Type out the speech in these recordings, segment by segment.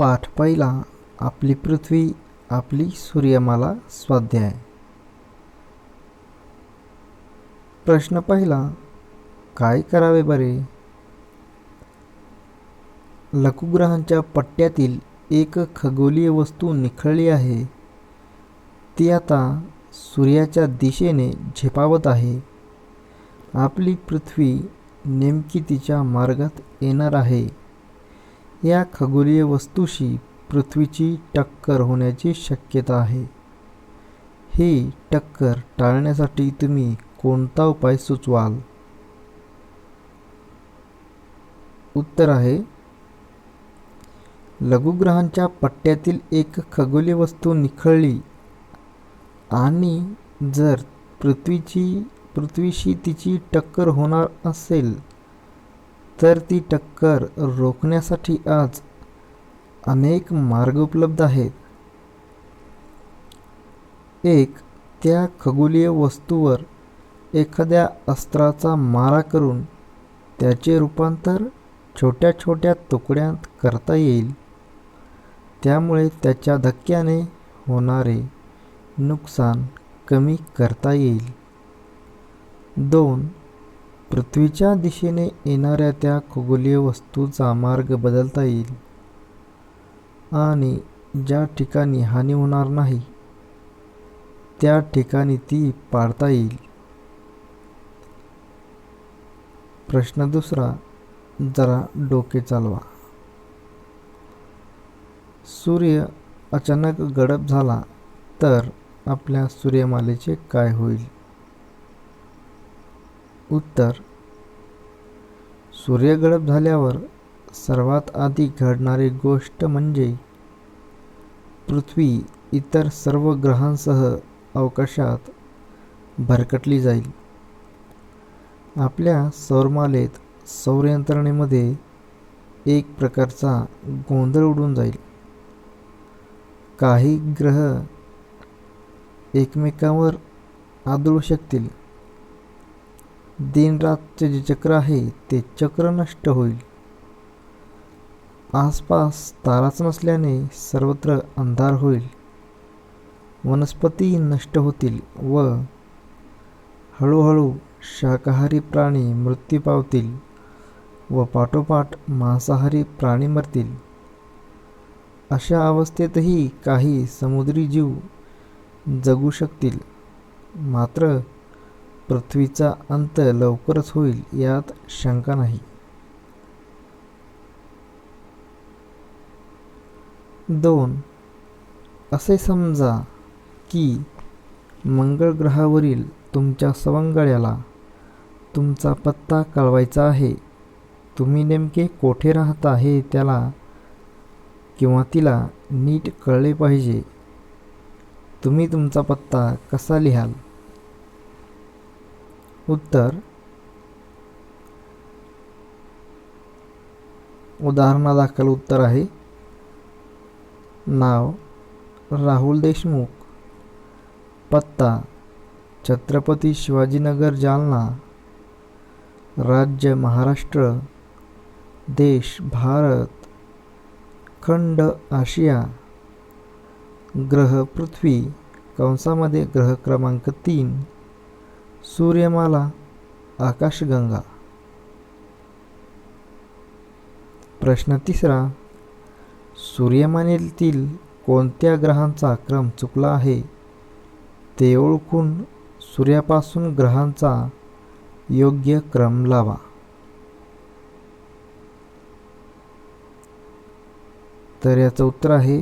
पाठ पहिला. आपली पृथ्वी, आपली सूर्यमाला. स्वाध्याय. प्रश्न पहिला. काय करावे बरे? लघुग्रहांच्या पट्ट्यातील एक खगोलीय वस्तू निखळली आहे. ती आता सूर्याच्या दिशेने झेपावत आहे. आपली पृथ्वी नेमकी तिच्या मार्गात येणार आहे. या खगोलीय वस्तूशी पृथ्वीची टक्कर होण्याची शक्यता आहे. ही टक्कर टाळण्यासाठी तुम्ही कोणता उपाय सुचवाल? उत्तर आहे, लघुग्रहांच्या पट्ट्यातील एक खगोलीय वस्तू निखळली आणि जर पृथ्वीशी तिची टक्कर होणार असेल तर ती टक्कर रोखण्यासाठी आज अनेक मार्ग उपलब्ध आहेत. एक, त्या खगोलीय वस्तूवर एखाद्या अस्त्राचा मारा करून त्याचे रूपांतर छोट्या छोट्या तुकड्यात करता येईल. त्यामुळे त्याच्या धक्क्याने होणारे नुकसान कमी करता येईल. 2. पृथ्वीच्या दिशेने येणाऱ्या त्या खगोलीय वस्तूचा मार्ग बदलता येईल आणि ज्या ठिकाणी हानी होणार नाही त्या ठिकाणी ती पाडता येईल. प्रश्न दुसरा. जरा डोके चालवा. सूर्य अचानक गडप झाला तर आपल्या सूर्यमालेचे काय होईल? उत्तर. सूर्य गडप झाल्यावर सर्वात आधी घडणारी गोष्ट म्हणजे पृथ्वी इतर सर्व ग्रहांसह अवकाशात भरकटली जाईल. आपल्या सौरमालेत सौर यंत्रणेमध्ये एक प्रकारचा गोंधळ उडून जाईल. काही ग्रह एकमेकांवर आदळू शकतील. दिन-रातचे जे चक्र आहे ते चक्र नष्ट होईल. आसपास ताराच नसल्याने सर्वत्र अंधार होईल. वनस्पती नष्ट होतील व हळूहळू शाकाहारी प्राणी मृत्यू पावतील व पाठोपाठ मांसाहारी प्राणी मरतील. अशा अवस्थेतही काही समुद्री जीव जगू शकतील. मात्र पृथ्वीचा अंत लवकरच होईल यात शंका नाही. 2. असे समजा की मंगळ ग्रहावरील तुमच्या सवंगड्याला तुमचा पत्ता कळवायचा आहे. तुम्ही नेमके कोठे राहता हे त्याला किंवा तिला नीट कळले पाहिजे. तुम्ही तुमचा पत्ता कसा लिहाल? उत्तर. उदाहरणादाखल उत्तर आहे. नाव राहुल देशमुख, पत्ता छत्रपती शिवाजीनगर जालना, राज्य महाराष्ट्र, देश भारत, खंड आशिया, ग्रह पृथ्वी कंसामध्ये ग्रह क्रमांक 3, सूर्यमाला आकाशगंगा. प्रश्न तिसरा. सूर्यमालेतील कोणत्या ग्रहांचा क्रम चुकला आहे ते ओळखून सूर्यापासून ग्रहांचा योग्य क्रम लावा. तर याचं उत्तर आहे,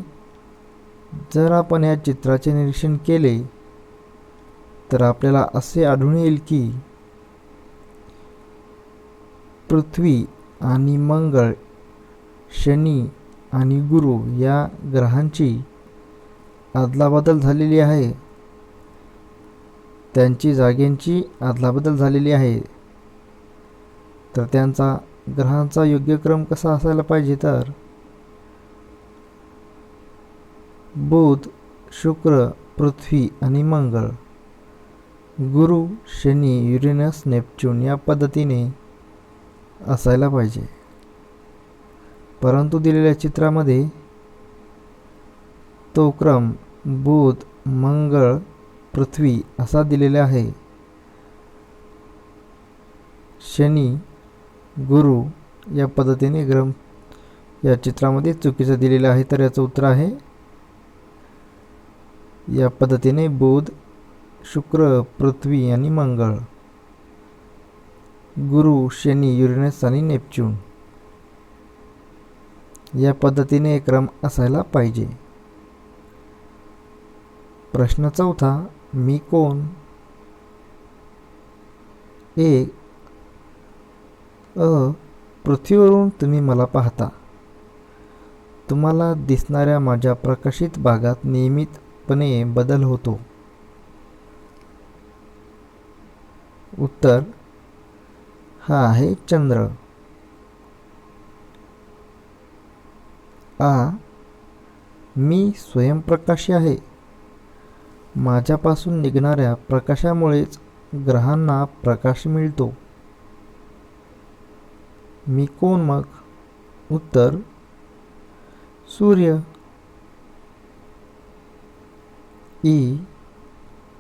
जर आपण या चित्राचे निरीक्षण केले तर आपल्याला असे आढळून येईल की पृथ्वी आणि मंगळ, शनी आणि गुरु या ग्रहांची अदलाबदल झालेली आहे. त्यांची जागेंची अदलाबदल झालेली आहे. तर त्यांचा ग्रहांचा योग्य क्रम कसा असायला पाहिजे? तर बुध, शुक्र, पृथ्वी आणि मंगळ, गुरु, शनी, युरेनस, नेपच्यून या पद्धतीने असायला पाहिजे. परंतु दिलेल्या चित्रामध्ये तो क्रम बुध, मंगळ, पृथ्वी असा दिलेला आहे. शनी, गुरु या पद्धतीने ग्रह या चित्रामध्ये चुकीचं दिलेलं आहे. तर याचं उत्तर आहे या पद्धतीने बुध, शुक्र, पृथ्वी आणि मंगळ. गुरु, शनी, युरेनस आणि नेपच्यून या पद्धतीने क्रम असायला पाहिजे. प्रश्न चौथा, मी कोण? पृथ्वीवरून तुम्ही मला पाहता. तुम्हाला दिसणाऱ्या माझ्या प्रकाशित भागात नियमितपणे बदल होतो. उत्तर हा आहे चंद्र. मी स्वयंप्रकाशी आहे. माझ्यापासून निघणाऱ्या प्रकाशामुळेच ग्रहांना प्रकाश मिळतो. मी कोण मग? उत्तर सूर्य.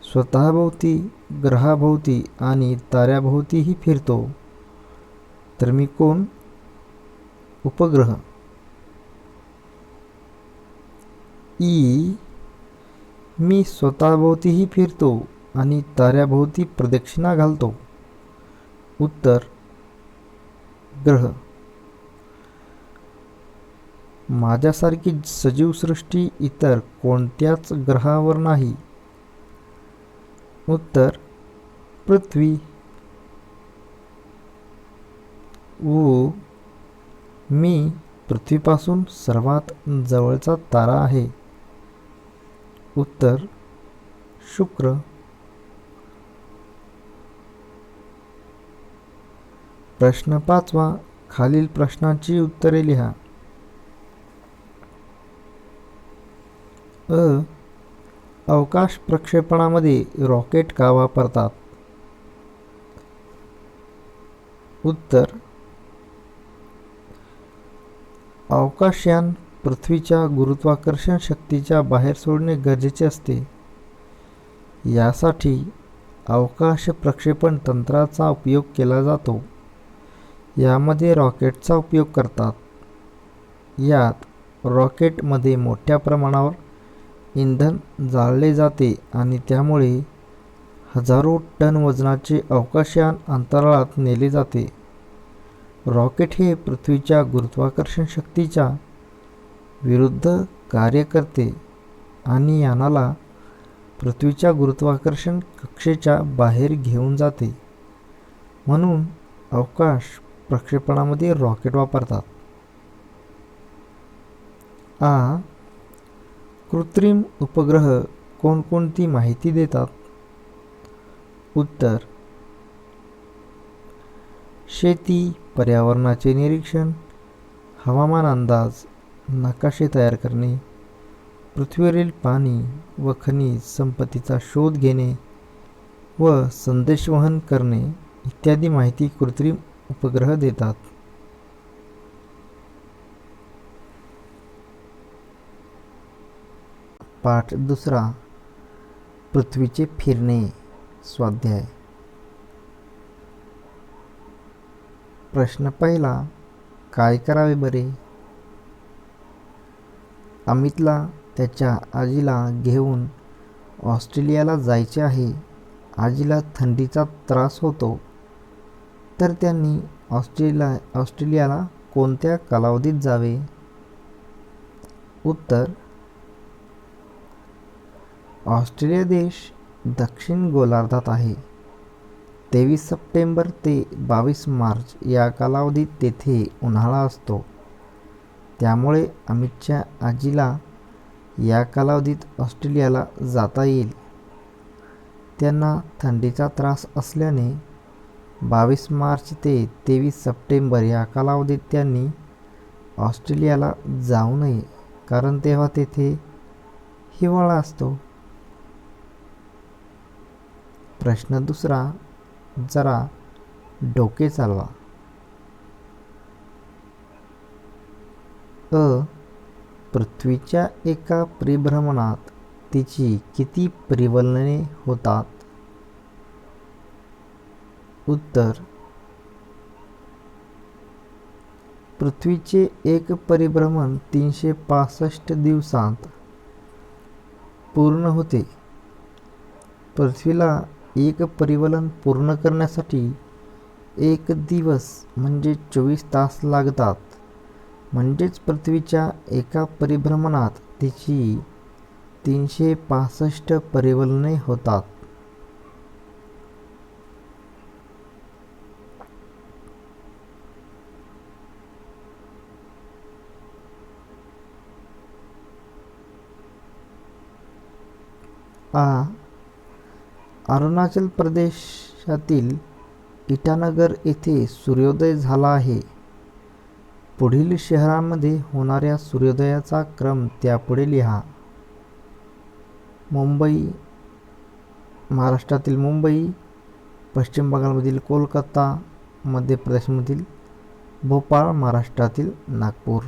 स्वतःभोवती, ग्रहाभोवती आणि ताऱ्याभोवतीही फिरतो. तर मी कोण? उपग्रह. मी स्वतःभोवतीही फिरतो आणि ताऱ्याभोवती प्रदक्षिणा घालतो. उत्तर ग्रह. माझ्यासारखी सजीव सृष्टी इतर कोणत्याच ग्रहावर नाही. उत्तर पृथ्वी. मी पृथ्वीपासून सर्वात जवळचा तारा आहे. उत्तर शुक्र. प्रश्न 5वा, खालील प्रश्नांची उत्तरे लिहा. अवकाश प्रक्षेपणामध्ये रॉकेट का वापरतात? उत्तर अवकाशयान पृथ्वीच्या गुरुत्वाकर्षण शक्तीच्या बाहेर सोडणे गरजेचे असते. यासाठी अवकाश प्रक्षेपण तंत्राचा उपयोग केला जातो. यामध्ये रॉकेटचा उपयोग करतात. यात रॉकेटमध्ये मोठ्या प्रमाणावर इंधन जाळले जाते आणि त्यामुळे हजारो टन वजनाचे अवकाशयान अंतराळात नेले जाते. रॉकेट हे पृथ्वीच्या गुरुत्वाकर्षण शक्तीच्या विरुद्ध कार्य करते आणि यानाला पृथ्वीच्या गुरुत्वाकर्षण कक्षेच्या बाहेर घेऊन जाते. म्हणून अवकाश प्रक्षेपणामध्ये रॉकेट वापरतात. कृत्रिम उपग्रह कोणकोणती माहिती देतात? उत्तर शेती, पर्यावरणाचे निरीक्षण, हवामान अंदाज, नकाशे तयार करणे, पृथ्वीवरील पाणी व खनिज संपत्तीचा शोध घेणे व संदेशवहन करणे इत्यादी माहिती कृत्रिम उपग्रह देतात. पाठ 2, पृथ्वीचे फिरणे. स्वाध्याय. प्रश्न 1, काय करावे बरे? अमितला त्याच्या आजीला घेऊन ऑस्ट्रेलियाला जायचे आहे. आजीला थंडीचा त्रास होतो. तर त्यांनी ऑस्ट्रेलियाला कोणत्या कालावधीत जावे? उत्तर ऑस्ट्रेलिया देश दक्षिण गोलार्धात आहे. 23 सप्टेंबर ते 22 मार्च या कालावधीत तेथे उन्हाळा असतो. त्यामुळे अमितच्या आजीला या कालावधीत ऑस्ट्रेलियाला जाता येईल. त्यांना थंडीचा त्रास असल्याने 22 मार्च ते 23 सप्टेंबर या कालावधीत त्यांनी ऑस्ट्रेलियाला जाऊ नये, कारण तेव्हा तेथे हिवाळा असतो. प्रश्न 2, जरा डोके चालवा. पृथ्वीच्या एका परिभ्रमणात तिची किती परिवलने होतात? उत्तर: पृथ्वीचे एक परिभ्रमण 365 दिवसांत पूर्ण होते. पृथ्वीला एक परिवलन पूर्ण करण्यासाठी 1 दिवस म्हणजे 24 तास लागतात. म्हणजेच पृथ्वीच्या एका परिभ्रमणात तिची 365 परिवलने होतात. अरुणाचल प्रदेशातील इटानगर येथे सूर्योदय झाला आहे. पुढील शहरांमध्ये होणाऱ्या सूर्योदयाचा क्रम त्यापुढे लिहा. मुंबई, महाराष्ट्रातील मुंबई, पश्चिम बंगालमधील कोलकाता, मध्य प्रदेशमधील भोपाळ, महाराष्ट्रातील नागपूर.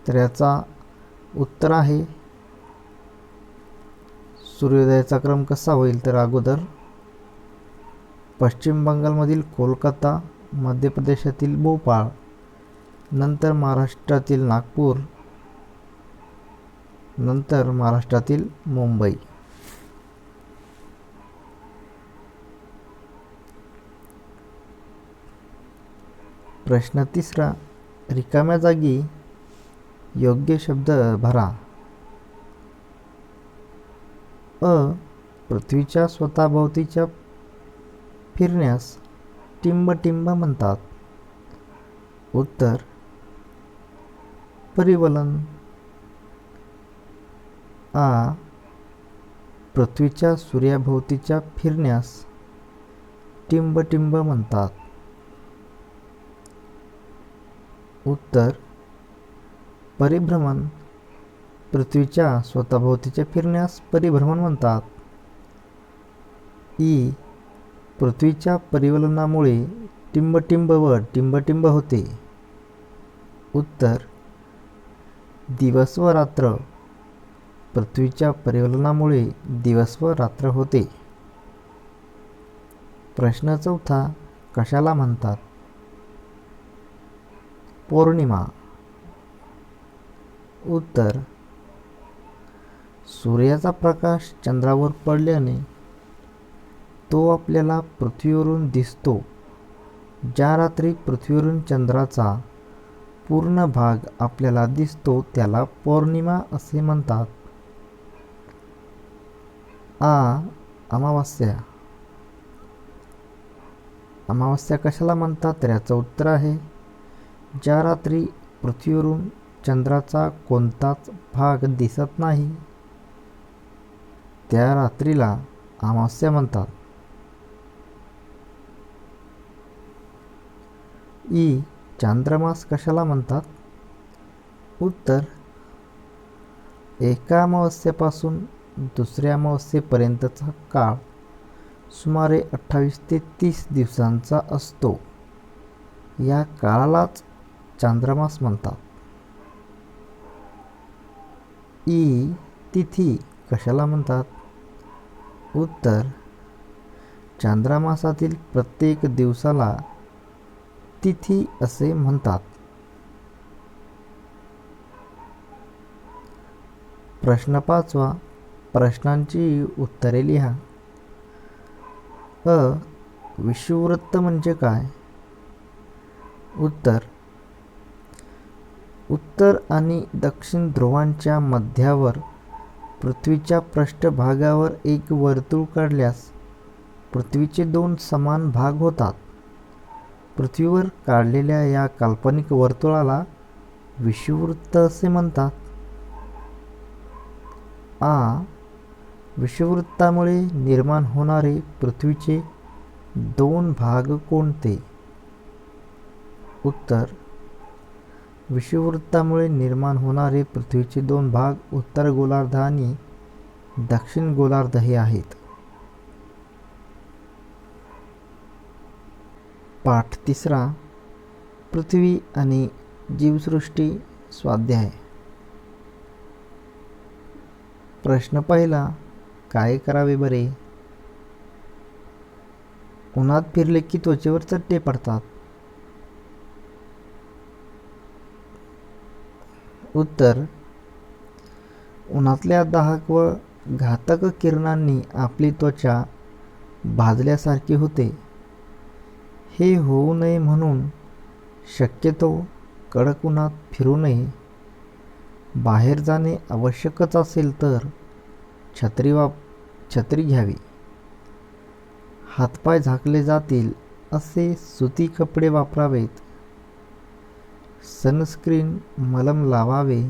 तर याचा उत्तर आहे, सूर्योदयाचा क्रम कसा होईल तर अगोदर पश्चिम बंगालमधील कोलकाता, मध्य प्रदेशातील भोपाळ, नंतर महाराष्ट्रातील नागपूर, नंतर महाराष्ट्रातील मुंबई. प्रश्न 3. रिकाम्या जागी योग्य शब्द भरा. पृथ्वीच्या स्वतःभोवतीच्या फिरण्यास टिंब म्हणतात. उत्तर: परिवलन. पृथ्वीच्या सूर्याभोवतीच्या फिरण्यास टिंब म्हणतात. उत्तर: परिभ्रमण. पृथ्वीच्या स्वतःभोवतीच्या फिरण्यास परिभ्रमण म्हणतात. पृथ्वीच्या परिवलनामुळे टिंब होते. उत्तर: दिवस व रात्र. पृथ्वीच्या परिवलनामुळे दिवस व रात्र होते. प्रश्न 4. कशाला म्हणतात? पौर्णिमा. उत्तर: सूर्याचा प्रकाश चंद्रावर पडल्याने तो आपल्याला पृथ्वीवरून दिसतो. ज्या रात्री पृथ्वीवरून चंद्राचा पूर्ण भाग आपल्याला दिसतो त्याला पौर्णिमा असे म्हणतात. अमावास्या. अमावास्या कशाला म्हणतात तर याचं उत्तर आहे, ज्या रात्री पृथ्वीवरून चंद्राचा कोणताच भाग दिसत नाही त्या रात्रीला अमावास्या म्हणतात. चांद्रमास कशाला म्हणतात? उत्तर: एका अमावस्येपासून दुसऱ्या अमावस्येपर्यंतचा काळ सुमारे 28 ते 30 दिवसांचा असतो. या काळालाच चांद्रमास म्हणतात. तिथी कशाला म्हणतात? उत्तर: चांद्रमासातील प्रत्येक दिवसाला तिथी असे म्हणतात. प्रश्न 5. प्रश्नांची उत्तरे लिहा. विषुववृत्त म्हणजे काय? उत्तर: उत्तर आणि दक्षिण ध्रुवांच्या मध्यावर पृथ्वीच्या पृष्ठभागावर एक वर्तुळ काढल्यास पृथ्वीचे 2 समान भाग होतात. पृथ्वीवर काढलेल्या या काल्पनिक वर्तुळाला विषुववृत्त असे म्हणतात. विषुववृत्तामुळे निर्माण होणारे पृथ्वीचे 2 भाग कोणते? उत्तर: विषुववृत्तामुळे निर्माण होणारे पृथ्वीचे 2 भाग उत्तर गोलार्ध आणि दक्षिण गोलार्ध हे आहेत. पाठ 3. पृथ्वी आणि जीवसृष्टी स्वाध्याय. प्रश्न पहिला, काय करावे बरे? उन्हात फिरले की त्वचेवर चट्टे पडतात. उत्तर, उन्हातल्या दाहक व घातक किरणांनी आपली त्वचा भाजल्यासारखी होते. हे होऊ नये म्हणून शक्यतो कडक उन्हात फिरू नये. बाहेर जाणे आवश्यकच असेल तर छत्री घ्यावी. हातपाय झाकले जातील असे सुती कपडे वापरावेत. सनस्क्रीन मलम लावावे.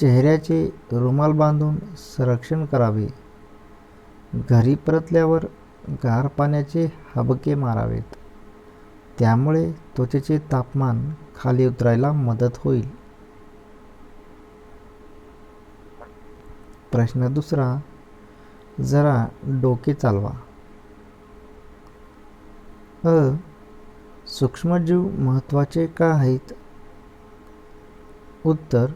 चेहऱ्याचे रुमाल बांधून संरक्षण करावे. घरी परतल्यावर गार पाण्याचे हबके मारावेत. त्यामुळे त्वचेचे तापमान खाली उतरायला मदत होईल. प्रश्न दुसरा, जरा डोके चालवा. सूक्ष्मजीव महत्त्वाचे का आहेत? उत्तर,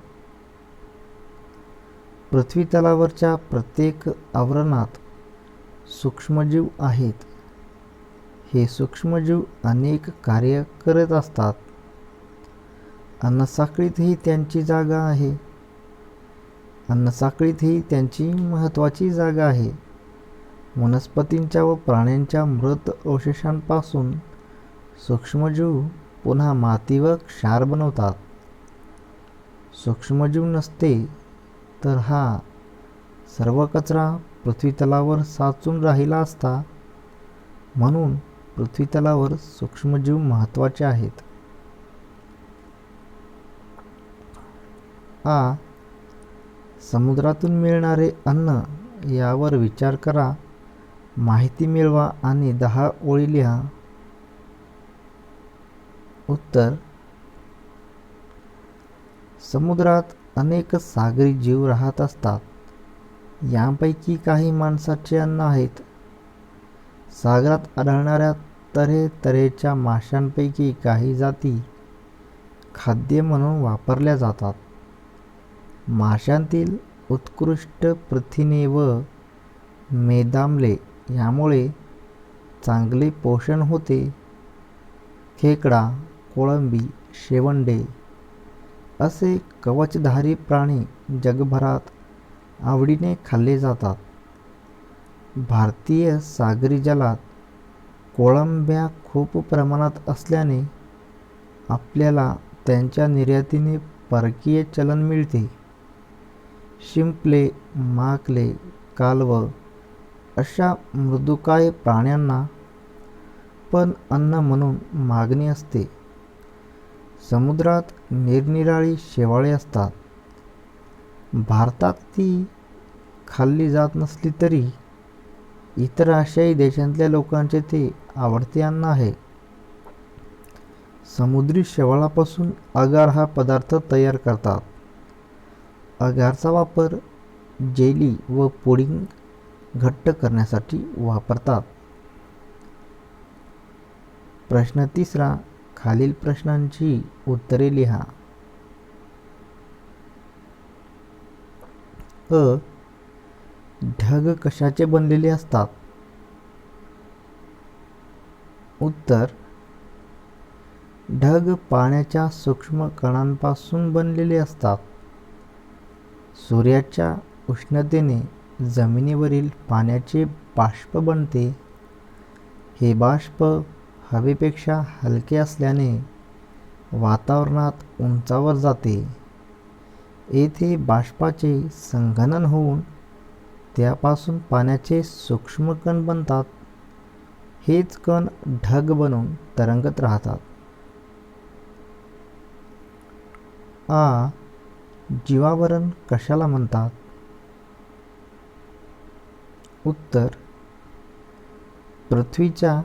पृथ्वीतलावरच्या प्रत्येक आवरणात सूक्ष्मजीव आहेत. हे सूक्ष्मजीव अनेक कार्य करत असतात. अन्नसाखळीतही त्यांची जागा आहे. अन्नसाखळीतही त्यांची महत्त्वाची जागा आहे. वनस्पतींच्या व प्राण्यांच्या मृत अवशेषांपासून सूक्ष्मजीव पुन्हा माती व क्षार बनवतात. सूक्ष्मजीव नसते तर हा सर्व कचरा पृथ्वीतलावर साचून राहिला असता. म्हणून पृथ्वीतलावर सूक्ष्मजीव महत्त्वाचे आहेत. समुद्रातून मिळणारे अन्न यावर विचार करा, माहिती मिळवा आणि 10 ओळी लिहा. उत्तर, समुद्रात अनेक सागरी जीव राहत असतात. यांपैकी काही माणसाचे अन्न आहेत. सागरात आढळणाऱ्या तऱ्हेतऱ्हेच्या माशांपैकी काही जाती खाद्य म्हणून वापरल्या जातात. माशांतील उत्कृष्ट प्रथिने व मेदाम्ले यामुळे चांगले पोषण होते. खेकडा, कोळंबी, शेवंडे असे कवचधारी प्राणी जगभरात आवडीने खाल्ले जातात. भारतीय सागरी जलात कोळंब्या खूप प्रमाणात असल्याने आपल्याला त्यांच्या निर्यातीने परकीय चलन मिळते. शिंपले, माकले, कालव अशा मृदुकाय प्राण्यांना पण अन्न म्हणून मागणी असते. समुद्रात निरनिराळी शेवाळे असतात. भारतात ती खाल्ली जात नसली तरी इतर आशियाई देशांतल्या लोकांचे ते आवडते अन्न आहे. समुद्री शेवाळापासून अगार हा पदार्थ तयार करतात. अगारचा वापर जेली व पुडिंग घट्ट करण्यासाठी वापरतात. प्रश्न तिसरा, खालील प्रश्नांची उत्तरे लिहा. ढग कशाचे बनलेले असतात? उत्तर, ढग पाण्याच्या सूक्ष्म कणांपासून बनलेले असतात. सूर्याच्या उष्णतेने जमिनीवरील पाण्याचे बाष्प बनते. हे बाष्प हवेपेक्षा हलके असल्याने वातावरणात उंचावर जाते. येथे बाष्पाचे संघनन होऊन त्यापासून पाण्याचे सूक्ष्म कण बनतात. हेच कण ढग बनून तरंगत राहतात. जीवावरण कशाला म्हणतात? उत्तर, पृथ्वीच्या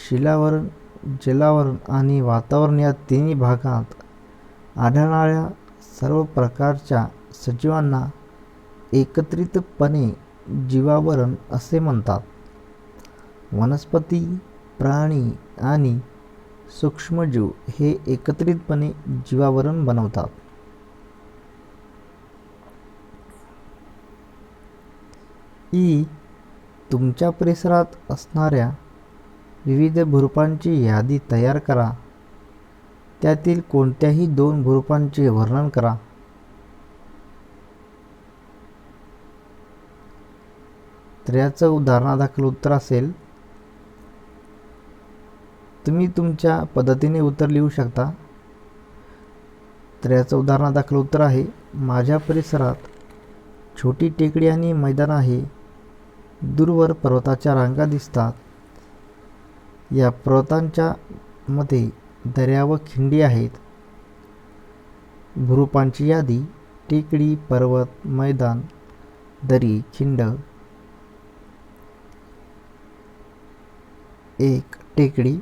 शिलावरण, जलावरण आणि वातावरण या तिन्ही भागात आढळणाऱ्या सर्व प्रकारच्या सजीवांना एकत्रितपणे जीवावरण असे म्हणतात. वनस्पती, प्राणी आणि सूक्ष्मजीव हे एकत्रितपणे जीवावरण बनवतात. ई. तुमच्या परिसरात असणाऱ्या विविध भूरूपांची यादी तयार करा. त्यातील कोणत्याही 2 भूरूपांचे वर्णन करा. तर याचं उदाहरणादाखल उत्तर असेल. तुम्ही तुमच्या पद्धतीने उत्तर लिहू शकता. तर याचं उदाहरणादाखल उत्तर आहे, माझ्या परिसरात छोटी टेकडी आणि मैदान आहे. दूरवर पर्वताच्या रांगा दिसतात. या पर्वतांच्या मध्ये दऱ्या व खिंडी आहेत. भूरूपांची यादी: टेकडी, पर्वत, मैदान, दरी, खिंड. 1. टेकडी.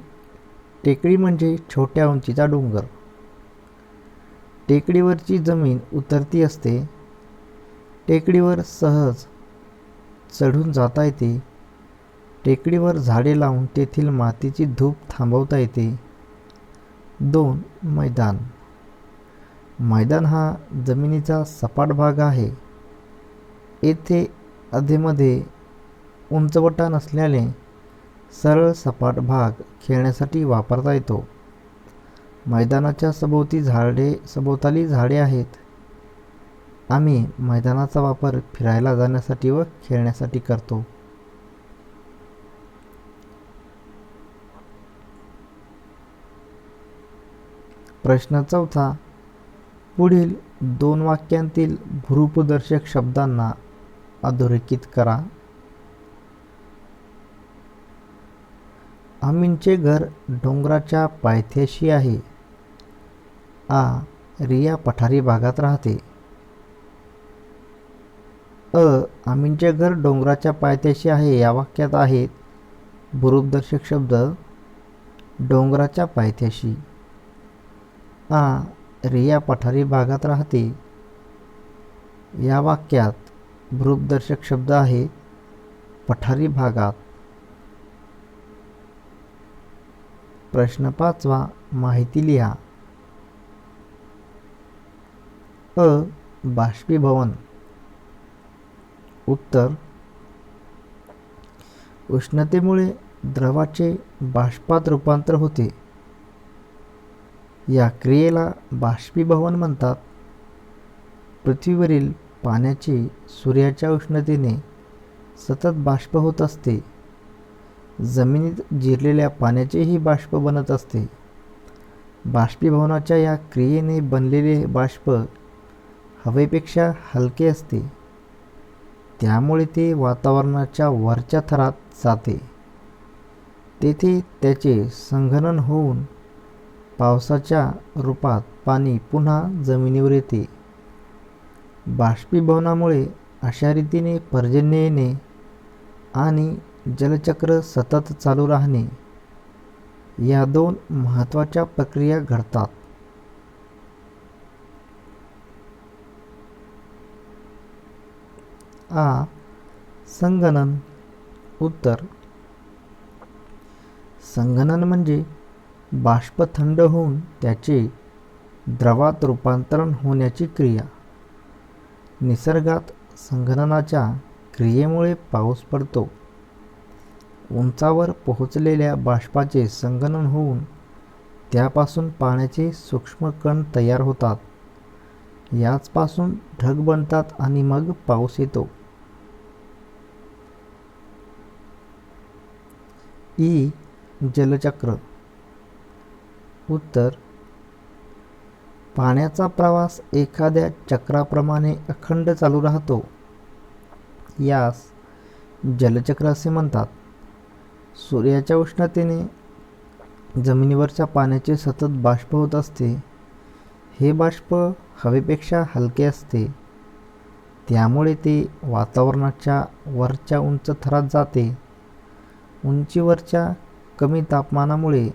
टेकडी म्हणजे छोट्या उंचीचा डोंगर. टेकडीवरची जमीन उतरती असते. टेकडीवर सहज चढून जाता येते. टेकडीवर झाडे लावून तेथील मातीची धूप थांबवता येते. 2. मैदान. मैदान हा जमिनीचा सपाट भाग आहे. येथे अधेमध्ये उंचवटा नसल्याने सरळ सपाट भाग खेळण्यासाठी वापरता येतो. मैदानाच्या सभोवताली झाडे आहेत. आम्ही मैदानाचा वापर फिरायला जाण्यासाठी व खेळण्यासाठी करतो. प्रश्न 4. पुढील 2 वाक्यांतील भूरूपदर्शक शब्दांना अधोरेखित करा. आमींचे घर डोंगराच्या पायथ्याशी आहे. आ. रिया पठारी भागात राहते. आमींचे घर डोंगराच्या पायथ्याशी आहे या वाक्यात आहेत भूरूपदर्शक शब्द डोंगराच्या पायथ्याशी. आ. रिया पठारी भागात राहते या वाक्यात भूरूपदर्शक शब्द आहे पठारी भागात. प्रश्न 5. माहिती लिहा. बाष्पीभवन. उत्तर: उष्णतेमुळे द्रवाचे बाष्पात रूपांतर होते. या क्रियेला बाष्पीभवन म्हणतात. पृथ्वीवरील पाण्याचे सूर्याच्या उष्णतेने सतत बाष्प होत असते. जमिनीत जिरलेल्या पाण्याचेही बाष्प बनत असते. बाष्पीभवनाच्या या क्रियेने बनलेले बाष्प हवेपेक्षा हलके असते. त्यामुळे ते वातावरणाच्या वरच्या थरात जाते. तेथे त्याचे संघनन होऊन पावसाच्या रूपात पाणी पुन्हा जमिनीवर येते. बाष्पीभवनामुळे अशा रीतीने पर्जन्य येणे आणि जलचक्र सतत चालू राहणे या 2 महत्त्वाच्या प्रक्रिया घडतात. आ. संघनन. उत्तर: संघनन म्हणजे बाष्प थंड होऊन त्याचे द्रवात रूपांतरण होण्याची क्रिया. निसर्गात संघननाच्या क्रियेमुळे पाऊस पडतो. उंचावर पोहोचलेल्या बाष्पाचे संघनन होऊन त्यापासून पाण्याचे सूक्ष्म कण तयार होतात. याचपासून ढग बनतात आणि मग पाऊस येतो. ई. जलचक्र. उत्तर: पाण्याचा प्रवास एखाद्या चक्राप्रमाणे अखंड चालू राहतो. यास जलचक्र असे म्हणतात. सूर्याच्या उष्णतेने जमिनीवरच्या पाण्याचे सतत बाष्प होत असते. हे बाष्प हवेपेक्षा हलके असते. त्यामुळे ते वातावरणाच्या वरच्या उंच थरात जाते. उंचीवरच्या कमी तापमानामुळे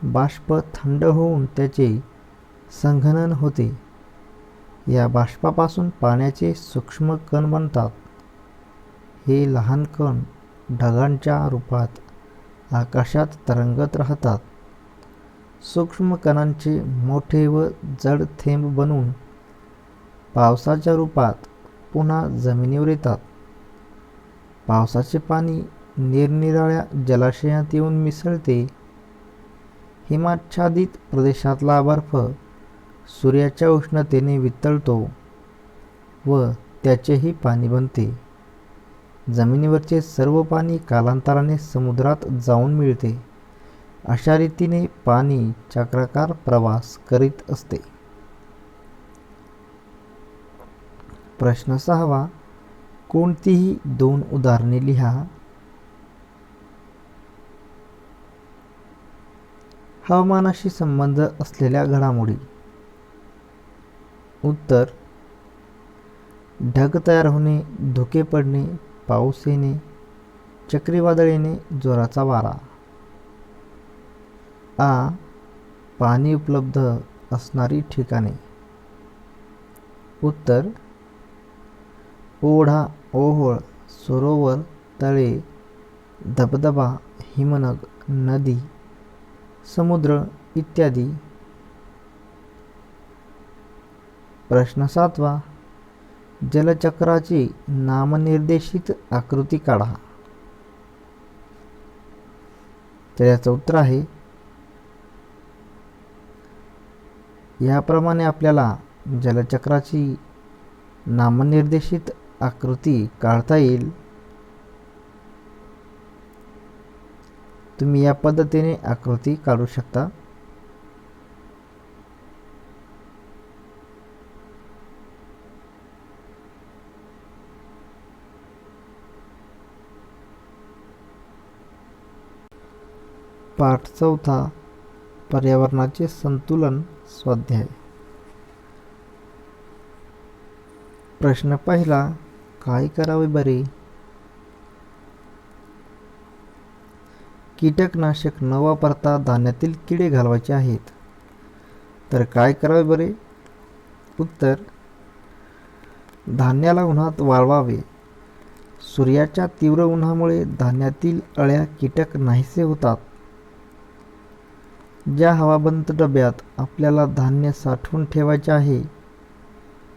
बाष्प थंड होऊन त्याचे संघनन होते. या बाष्पापासून पाण्याचे सूक्ष्म कण बनतात. हे लहान कण ढगांच्या रूपात आकाशात तरंगत राहतात. सूक्ष्म कणांचे मोठे व जड थेंब बनून पावसाच्या रूपात पुन्हा जमिनीवर येतात. पावसाचे पाणी निरनिराळ्या जलाशयात येऊन मिसळते. हिमाच्छादित प्रदेशातला बर्फ सूर्याच्या उष्णतेने वितळतो व त्याचेही पाणी बनते. जमिनीवरचे सर्व पाणी कालांतराने समुद्रात जाऊन मिळते. अशा रीतीने पाणी चक्राकार प्रवास करीत असते. प्रश्न 6. कोणतीही 2 उदाहरणे लिहा. हवामानाशी संबंध असलेल्या घडामोडी. उत्तर: ढग तयार होणे, धुके पडणे, पाऊस येणे, चक्रीवादळ येणे, जोराचा वारा. आ. पाणी उपलब्ध असणारी ठिकाणे. उत्तर: ओढा, ओहोळ, सरोवर, तळे, धबधबा, हिमनग, नदी, समुद्र इत्यादी. प्रश्न 7. जलचक्राची नामनिर्देशित आकृती काढा. तर याचं उत्तर आहे, याप्रमाणे आपल्याला जलचक्राची नामनिर्देशित आकृती काढता येईल. तुम्ही या पद्धतीने आकृती काढू शकता. पाठ 4 पर्यावरणाचे संतुलन स्वाध्याय. प्रश्न 1. काय करावे बरे? कीटकनाशक न वापरता धान्यातील किडे घालवायचे आहेत. तर काय करावे बरे? उत्तर: धान्याला उन्हात वाळवावे. सूर्याच्या तीव्र उन्हामुळे धान्यातील अळ्या, कीटक नाहीसे होतात. ज्या हवाबंद डब्यात आपल्याला धान्य साठवून ठेवायचे आहे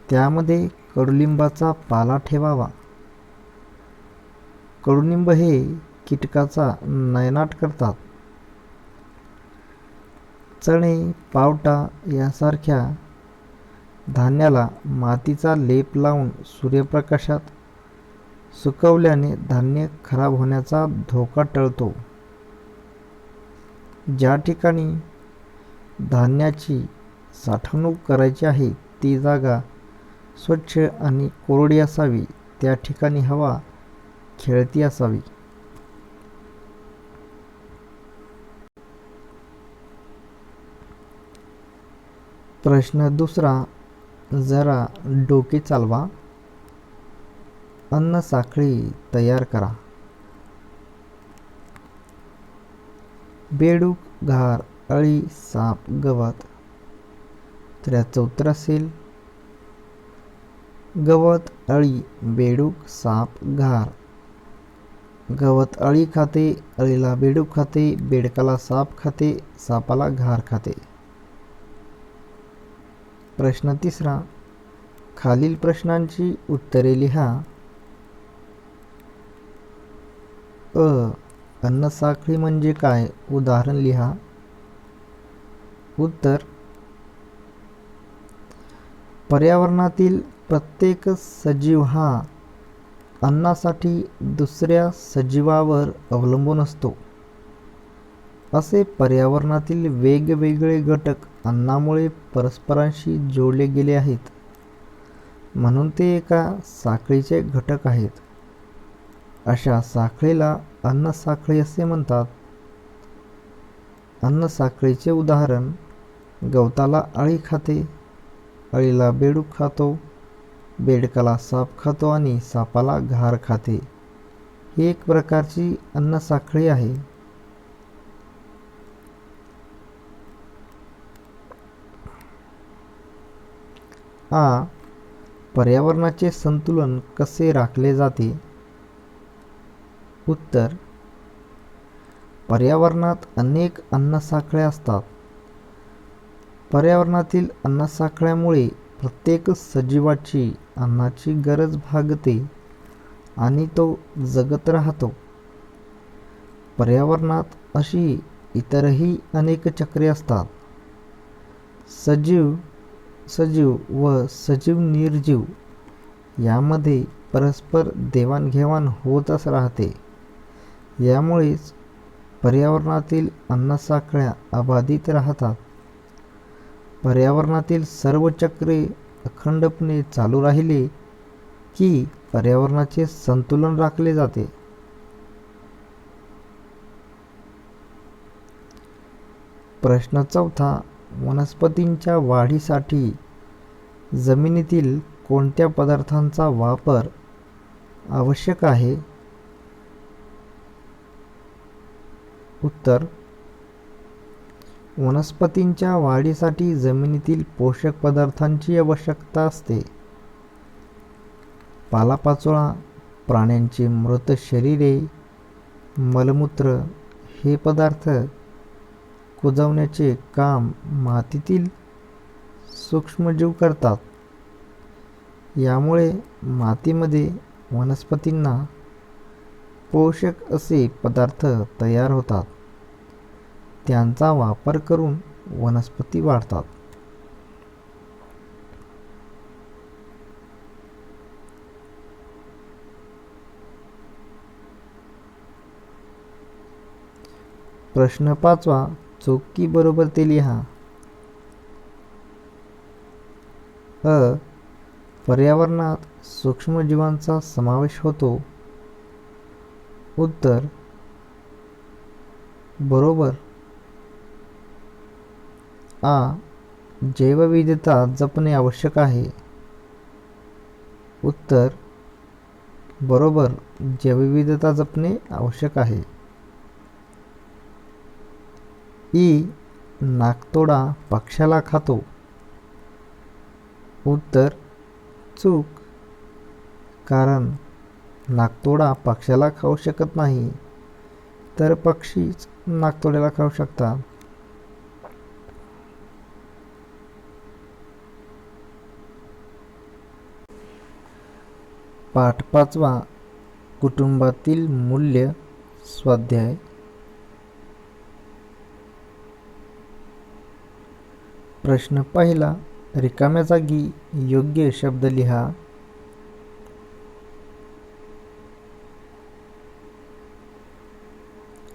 त्यामध्ये कडुलिंबाचा पाला ठेवावा. कडुलिंब हे कीटकाचा नायनाट करतात. चणे, पावटा यासारख्या धान्याला मातीचा लेप लावून सूर्यप्रकाशात सुकवल्याने धान्य खराब होण्याचा धोका टळतो. ज्या ठिकाणी धान्याची साठवणूक करायची आहे ती जागा स्वच्छ आणि कोरडी असावी. त्या ठिकाणी हवा खेळती असावी. प्रश्न 2. जरा डोके चालवा. अन्न साखळी तयार करा. बेडूक, घार, अळी, साप, गवत. तर याचं उत्तर असेल गवत, अळी, बेडूक, साप, घार. गवत अळी खाते, अळीला बेडूक खाते, बेडकाला साप खाते, सापाला घार खाते. प्रश्न 3. खालील प्रश्नांची उत्तरे लिहा. अन्न साखळी म्हणजे काय? उदाहरण लिहा. उत्तर: पर्यावरणातील प्रत्येक सजीव हा अन्नासाठी दुसऱ्या सजीवावर अवलंबून असतो. असे पर्यावरणातील वेगवेगळे घटक अन्नामुळे परस्परांशी जोडले गेले आहेत. म्हणून ते एका साखळीचे घटक आहेत. अशा साखळीला अन्न साखळी असे म्हणतात. अन्न साखळीचे उदाहरण: गवताला अळी खाते, अळीला बेडूक खातो, बेडकाला साप खातो आणि सापाला घार खाते. ही एक प्रकारची अन्न साखळी आहे. पर्यावरणाचे संतुलन कसे राखले जाते? उत्तर: पर्यावरणात अनेक अन्न साखळ्या असतात. पर्यावरणातील अन्नसाखळ्यामुळे प्रत्येक सजीवाची अन्नाची गरज भागते आणि तो जगत राहतो. पर्यावरणात अशी इतरही अनेक चक्रे असतात. सजीव व सजीव निर्जीव यामध्ये परस्पर देवाणघेवाण होतच राहते. यामुळेच पर्यावरणातील अन्नसाखळ्या अबाधित राहतात. पर्यावरणातील सर्व चक्रे अखंडपणे चालू राहिले की पर्यावरणाचे संतुलन राखले जाते. प्रश्न 4. वनस्पतींच्या वाढीसाठी जमिनीतील कोणत्या पदार्थांचा वापर आवश्यक आहे? उत्तर: वनस्पतींच्या वाढीसाठी जमिनीतील पोषक पदार्थांची आवश्यकता असते. पालापाचोळा, प्राण्यांची मृत शरीरे, मलमूत्र हे पदार्थ कुजवण्याचे काम मातीतील सूक्ष्मजीव करतात. यामुळे मातीमध्ये वनस्पतींना पोषक असे पदार्थ तयार होतात. त्यांचा वापर करून वनस्पती वाढतात. प्रश्न 5. चूक की बरोबर ते लिहा. अ. पर्यावरणात सूक्ष्मजीवांचा समावेश होतो. उत्तर: बरोबर. आ. जैवविविधता जपणे आवश्यक आहे. उत्तर: बरोबर. जैवविविधता जपणे आवश्यक आहे. ई. नाकतोडा पक्ष्याला खातो. उत्तर: चूक. कारण नाकतोडा पक्ष्याला खाऊ शकत नाही, तर पक्षीच नाकतोड्याला खाऊ शकतात. पाठ 5. कुटुंबातील मूल्य. स्वाध्याय. प्रश्न 1. रिकाम्या जागी योग्य शब्द लिहा.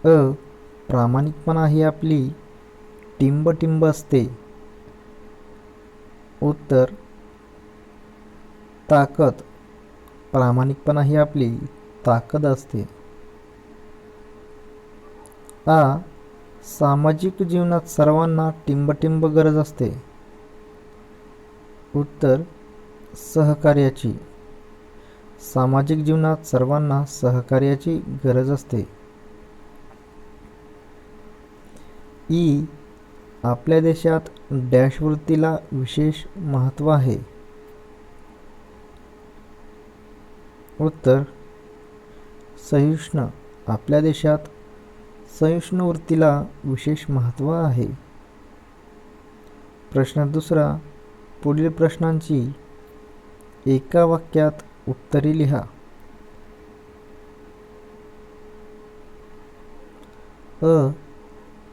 अ. प्रामाणिकपणा ही आपली टिंब असते. उत्तर: ताकद. प्रामाणिकपणा ही आपली ताकद असते. आ. सामाजिक जीवनात सर्वांना टिंब गरज असते. उत्तर: सहकार्याची. सामाजिक जीवनात सर्वांना सहकार्याची गरज असते. ई. आपल्या देशात डॅश वृत्तीला विशेष महत्त्व आहे. उत्तर: सहिष्णु. आपल्या देशात सहिष्णु वृत्तीला विशेष महत्त्व आहे. प्रश्न 2. पुढील प्रश्नांची एका वाक्यात उत्तरे लिहा. अ.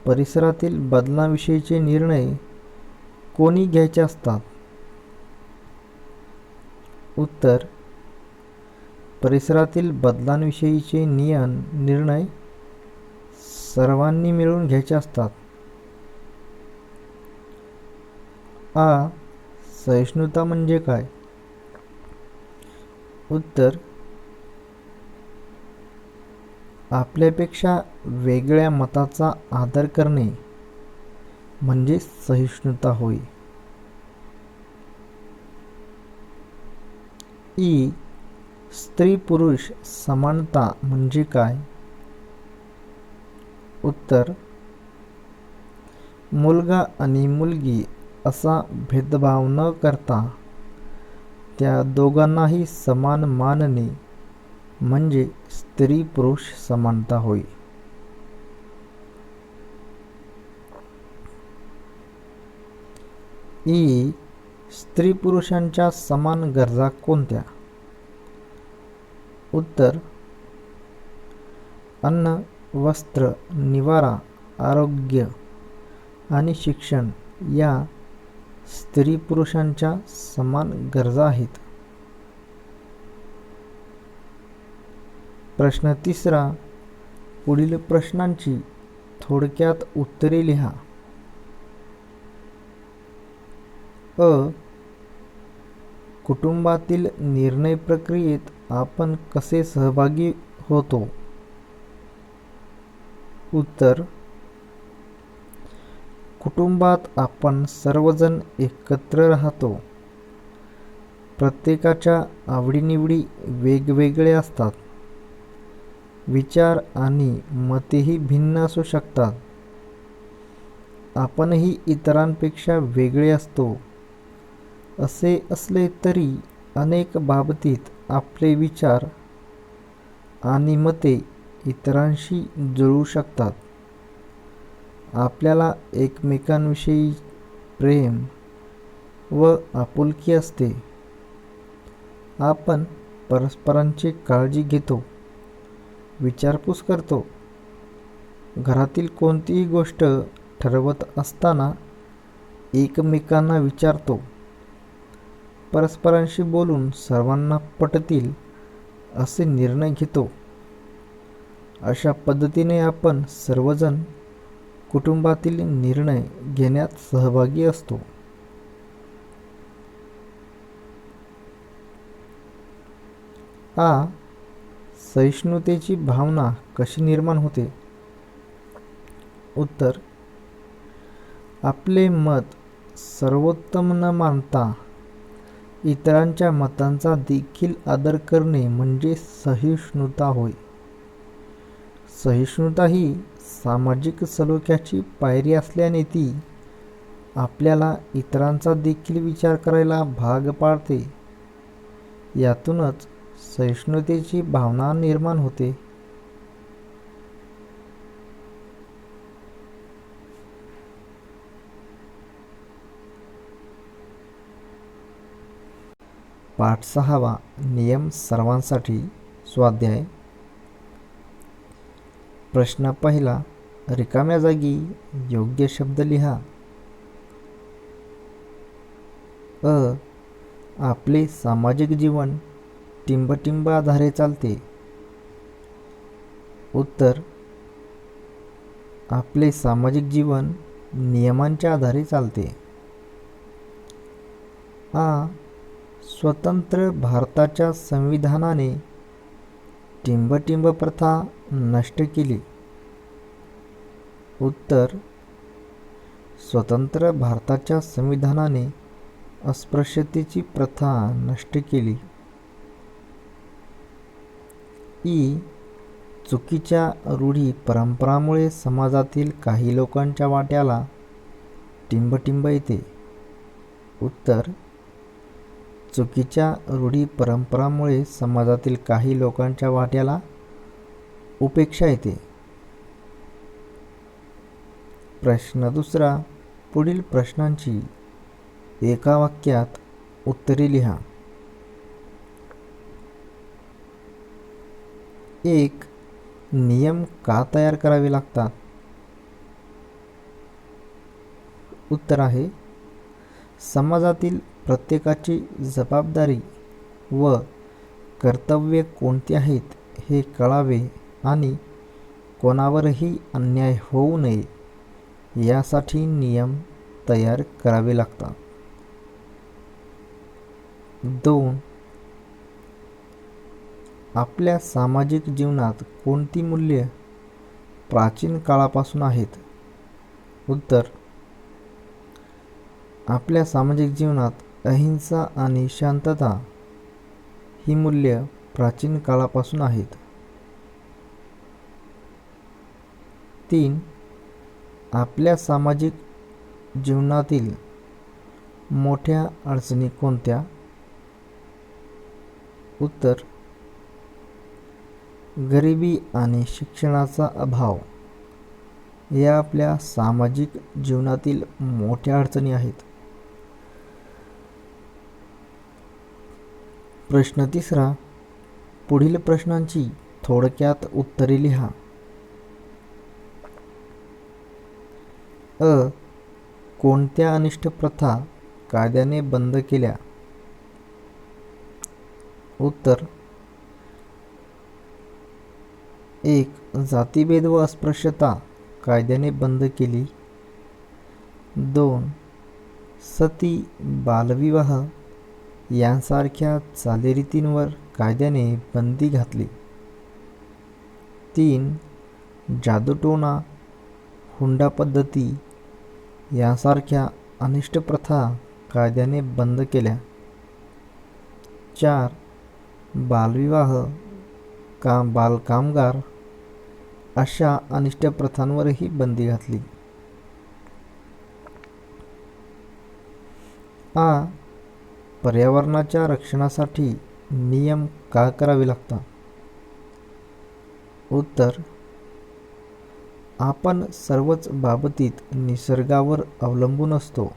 परिसरातील बदलांविषयीचे निर्णय कोणी घ्यायचे असतात? उत्तर: परिसरातील बदलांविषयीचे निर्णय सर्वांनी मिळून घ्यायचे असतात. आ. सहिष्णुता म्हणजे काय? उत्तर: आपल्यापेक्षा वेगळ्या मताचा आदर करणे म्हणजे सहिष्णुता होय. ई. स्त्री पुरुष समानता म्हणजे काय? उत्तर: मुलगा आणि मुलगी असा भेदभाव न करता त्या दोघांनाही समान मानणे म्हणजे स्त्री पुरुष समानता होय. ई. स्त्री पुरुषांच्या समान गरजा कोणत्या? उत्तर: अन्न, वस्त्र, निवारा, आरोग्य आणि शिक्षण या स्त्री पुरुषांच्या समान गरजा आहेत. प्रश्न 3. पुढील प्रश्नांची थोडक्यात उत्तरे लिहा. अ. कुटुंबातील निर्णय प्रक्रियेत आपण कसे सहभागी होतो? उत्तर: कुटुंबात आपण सर्वजण एकत्र राहतो. प्रत्येकाच्या आवडीनिवडी वेगवेगळे असतात. विचार आणि मतेही भिन्न असू शकतात. आपणही इतरांपेक्षा वेगळे असतो. असे असले तरी अनेक बाबतीत आपले विचार आणि मते इतरांशी जुळू शकतात. आपल्याला एकमेकांविषयी प्रेम व आपुलकी असते. आपण परस्परांची काळजी घेतो, विचारपूस करतो. घरातील कोणतीही गोष्ट ठरवत असताना एकमेकांना विचारतो. परस्परांशी बोलून सर्वांना पटतील असे निर्णय घेतो. अशा पद्धतीने आपण सर्वजण कुटुंबातील निर्णय घेण्यात सहभागी असतो. आ. सहिष्णुतेची भावना कशी निर्माण होते? उत्तर: आपले मत सर्वोत्तम न मानता इतरांच्या मतांचा देखील आदर करणे म्हणजे सहिष्णुता होय. सहिष्णुता ही सामाजिक सलोख्याची पायरी असल्याने ती आपल्याला इतरांचा देखील विचार करायला भाग पाडते. यातूनच सहिष्णुतेची भावना निर्माण होते. पाठ 6. नियम सर्वांसाठी. स्वाध्याय. प्रश्न 1. रिकाम्या जागी योग्य शब्द लिहा. अ. आपले सामाजिक जीवन टिंबटिंब आधारे चालते. उत्तर: आपले सामाजिक जीवन नियमांच्या आधारे चालते. आ. स्वतंत्र भारताच्या संविधानाने टिंबटिंब प्रथा नष्ट केली. उत्तर: स्वतंत्र भारताच्या संविधानाने अस्पृश्यतेची प्रथा नष्ट केली. ई. चुकीच्या रूढी परंपरांमुळे समाजातील काही लोकांच्या वाट्याला टिंबटिंब येते. उत्तर: चुकीच्या रूढी परंपरांमुळे समाजातील काही लोकांच्या वाट्याला उपेक्षा येते. प्रश्न 2. पुढील प्रश्नांची एका वाक्यात उत्तरे लिहा. 1. नियम का तयार करावे लागतात? उत्तर आहे: समाजातील प्रत्येकाची जबाबदारी व कर्तव्ये कोणती आहेत हे कळावे आणि कोणावरही अन्याय होऊ नये यासाठी नियम तयार करावे लागतात. 2. आपल्या सामाजिक जीवनात कोणती मूल्ये प्राचीन काळापासून आहेत? उत्तर: आपल्या सामाजिक जीवनात अहिंसा आणि शांतता ही मूल्ये प्राचीन काळापासून आहेत. 3. आपल्या सामाजिक जीवनातील मोठ्या अडचणी कोणत्या? उत्तर: गरिबी आणि शिक्षणाचा अभाव या आपल्या सामाजिक जीवनातील मोठ्या अडचणी आहेत. प्रश्न तिसरा. पुढील प्रश्नांची थोडक्यात उत्तरे लिहा. अ. कोणत्या अनिष्ट प्रथा कायद्याने बंद केल्या? उत्तर. 1. जातीभेद व अस्पृश्यता कायद्याने बंद केली. 2. सती, बालविवाह यांसारख्या चालीरीतींवर कायद्याने बंदी घातली. 3. जादूटोणा, हुंडा पद्धती यांसारख्या अनिष्ट प्रथा कायद्याने बंद केल्या. 4. बालविवाह, बालकामगार अशा अनिष्ट प्रथांवरही बंदी घातली. आ. पर्यावरणाच्या रक्षणासाठी नियम का करावे लागतात? उत्तर. आपण सर्वच बाबतीत निसर्गावर अवलंबून असतो.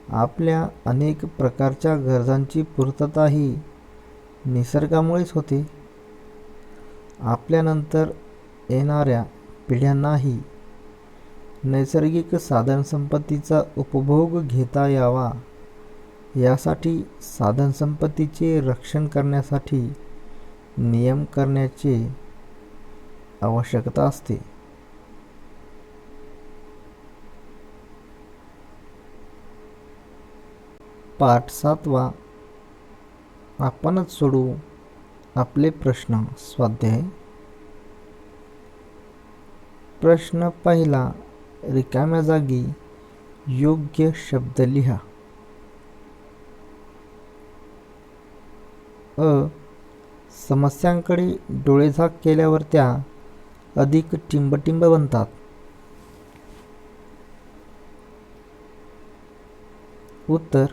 आपल्या अनेक प्रकारच्या गरजांची पूर्तता ही निसर्गामुळेच होते. आपल्यानंतर येणाऱ्या पिढ्यांनाही नैसर्गिक साधनसंपत्तीचा उपभोग घेता यावा यासाठी साधनसंपत्तीचे रक्षण करण्यासाठी नियम करण्याची आवश्यकता असते. पाठ 7. आपणच सोडवू आपले प्रश्न. स्वाध्याय. प्रश्न पहिला. रिकाम्या जागी योग्य शब्द लिहा. अ. समस्यांकडे डोळेझाक केल्यावर त्या अधिक टिंबटिंब बनतात. उत्तर.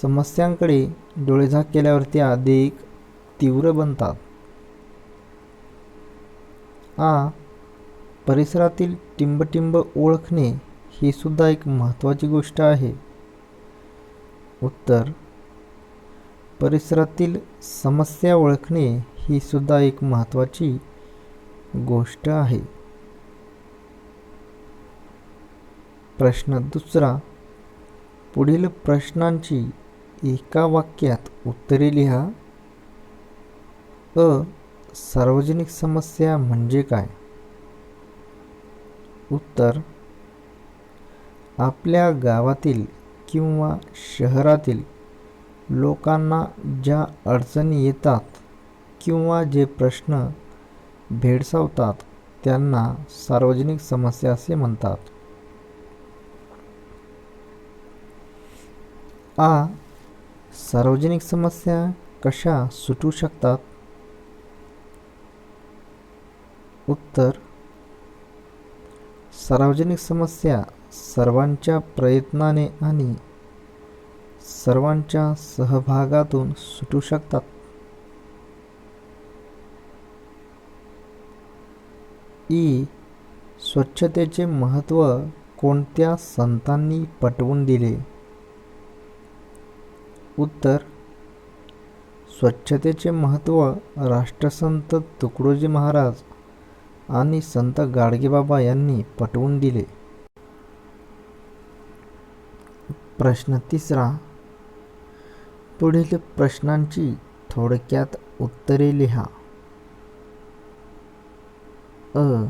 समस्यांकडे डोळेझाक केल्यावर त्या अधिक तीव्र बनतात. आ. परिसरातील टिंबटिंब ओळखणे ही सुद्धा एक महत्त्वाची गोष्ट आहे. उत्तर. परिसरातील समस्या ओळखणे ही सुद्धा एक महत्त्वाची गोष्ट आहे. प्रश्न दुसरा. पुढील प्रश्नांची एका वाक्यात उत्तरे लिहा. अ. सार्वजनिक समस्या म्हणजे काय? उत्तर. आपल्या गावातील किंवा शहरातील लोकांना ज्या अडचणी येतात किंवा जे प्रश्न भेडसावतात त्यांना सार्वजनिक समस्या असे म्हणतात. आ. सार्वजनिक समस्या कशा सुटू शकतात? उत्तर. सार्वजनिक समस्या सर्वांच्या प्रयत्नाने आणि सर्वांच्या सहभागातून सुटू शकतात. ई. स्वच्छतेचे महत्त्व कोणत्या संतांनी पटवून दिले? उत्तर. स्वच्छतेचे महत्त्व राष्ट्रसंत तुकडोजी महाराज आणि संत गाडगेबाबा यांनी पटवून दिले. प्रश्न तिसरा. पुढील प्रश्नांची थोडक्यात उत्तरे लिहा. अ.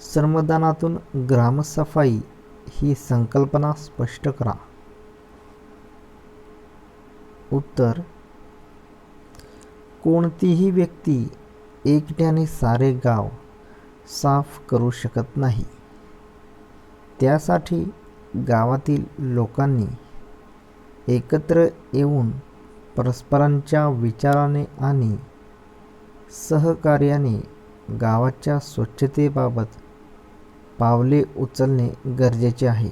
श्रमदानातून ग्रामसफाई ही संकल्पना स्पष्ट करा. उत्तर. कोणतीही व्यक्ती एकट्याने सारे गाव साफ करू शकत नाही. त्यासाठी गावातील लोकांनी एकत्र येऊन परस्परांच्या विचाराने आणि सहकार्याने गावाच्या स्वच्छतेबाबत पावले उचलणे गरजेचे आहे.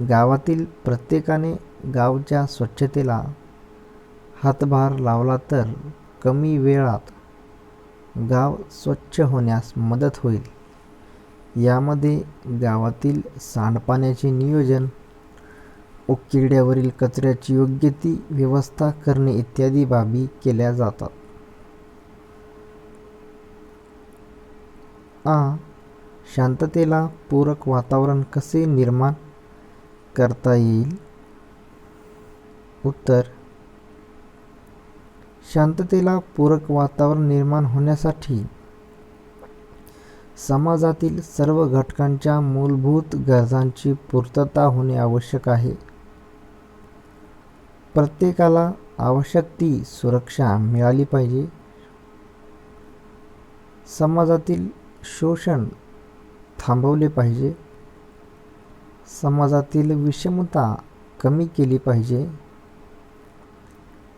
गावातील प्रत्येकाने गावच्या स्वच्छतेला हातभार लावला तर कमी वेळात गाव स्वच्छ होण्यास मदत होईल. यामध्ये गावातील सांडपाण्याचे नियोजन, उकिरड्यावरील कचऱ्याची योग्य ती व्यवस्था करणे इत्यादी बाबी केल्या जातात. शांततेला पूरक वातावरण कसे निर्माण करता येईल? उत्तर: शांततेला पूरक वातावरण निर्माण होण्यासाठी समाजातील सर्व घटकांच्या मूलभूत गरजांची पूर्तता होणे आवश्यक आहे. प्रत्येकाला आवश्यक ती सुरक्षा मिळाली पाहिजे. समाजातील शोषण थांबवले पाहिजे. समाजातील विषमता कमी केली पाहिजे.